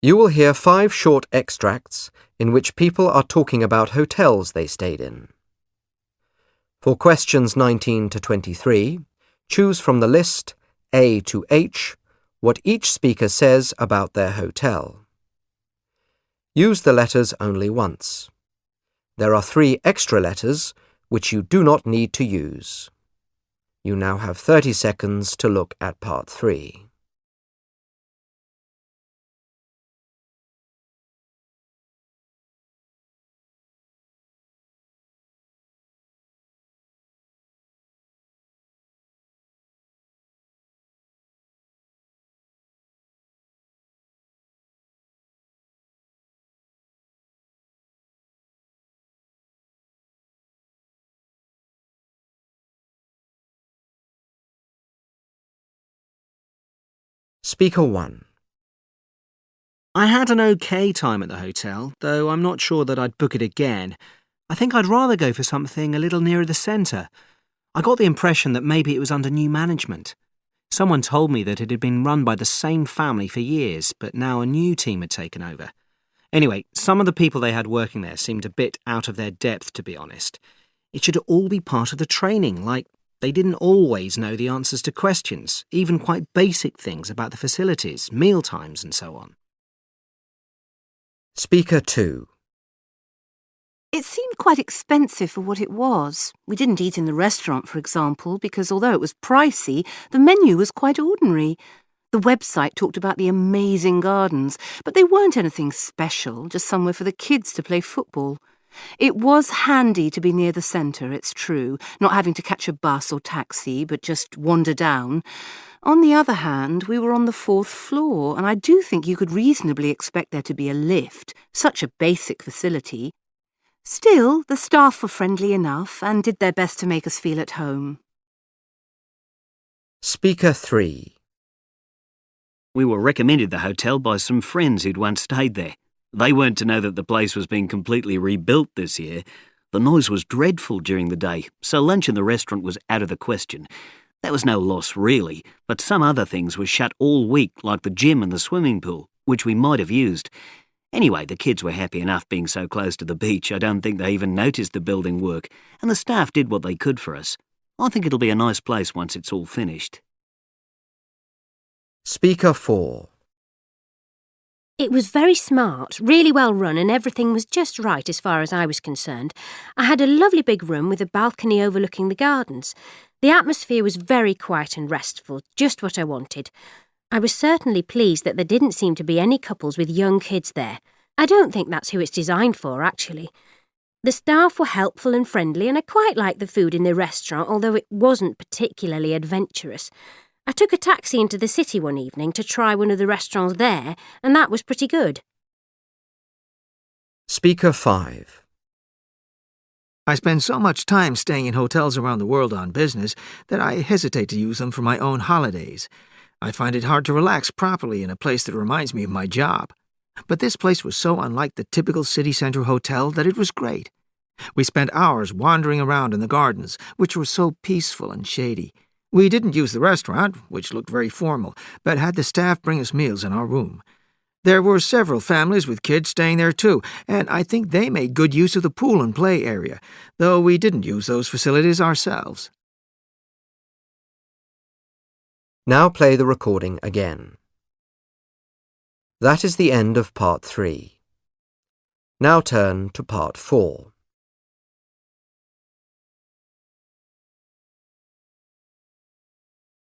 You will hear 5 short extracts in which people are talking about hotels they stayed in. For questions 19 to 23, choose from the list A to H what each speaker says about their hotel. Use the letters only once. There are 3 extra letters which you do not need to use. You now have 30 seconds to look at part 3. Speaker 1. I had an okay time at the hotel, though I'm not sure that I'd book it again. I think I'd rather go for something a little nearer the centre. I got the impression that maybe it was under new management. Someone told me that it had been run by the same family for years, but now a new team had taken over. Anyway, some of the people they had working there seemed a bit out of their depth, to be honest. It should all be part of the training, like they didn't always know the answers to questions, even quite basic things about the facilities, meal times and so on. Speaker 2. It seemed quite expensive for what it was. We didn't eat in the restaurant, for example, because although it was pricey, the menu was quite ordinary. The website talked about the amazing gardens, but they weren't anything special, just somewhere for the kids to play football. It was handy to be near the centre, it's true, not having to catch a bus or taxi, but just wander down. On the other hand, we were on the 4th floor, and I do think you could reasonably expect there to be a lift, such a basic facility. Still, the staff were friendly enough and did their best to make us feel at home. Speaker 3. We were recommended the hotel by some friends who'd once stayed there. They weren't to know that the place was being completely rebuilt this year. The noise was dreadful during the day, so lunch in the restaurant was out of the question. That was no loss, really, but some other things were shut all week, like the gym and the swimming pool, which we might have used. Anyway, the kids were happy enough being so close to the beach. I don't think they even noticed the building work, and the staff did what they could for us. I think it'll be a nice place once it's all finished. Speaker 4. It was very smart, really well run, and everything was just right as far as I was concerned. I had a lovely big room with a balcony overlooking the gardens. The atmosphere was very quiet and restful, just what I wanted. I was certainly pleased that there didn't seem to be any couples with young kids there. I don't think that's who it's designed for, actually. The staff were helpful and friendly, and I quite liked the food in the restaurant, although it wasn't particularly adventurous. I took a taxi into the city one evening to try one of the restaurants there, and that was pretty good. Speaker 5. I spend so much time staying in hotels around the world on business that I hesitate to use them for my own holidays. I find it hard to relax properly in a place that reminds me of my job. But this place was so unlike the typical city centre hotel that it was great. We spent hours wandering around in the gardens, which were so peaceful and shady. We didn't use the restaurant, which looked very formal, but had the staff bring us meals in our room. There were several families with kids staying there too, and I think they made good use of the pool and play area, though we didn't use those facilities ourselves. Now play the recording again. That is the end of part 3. Now turn to part 4.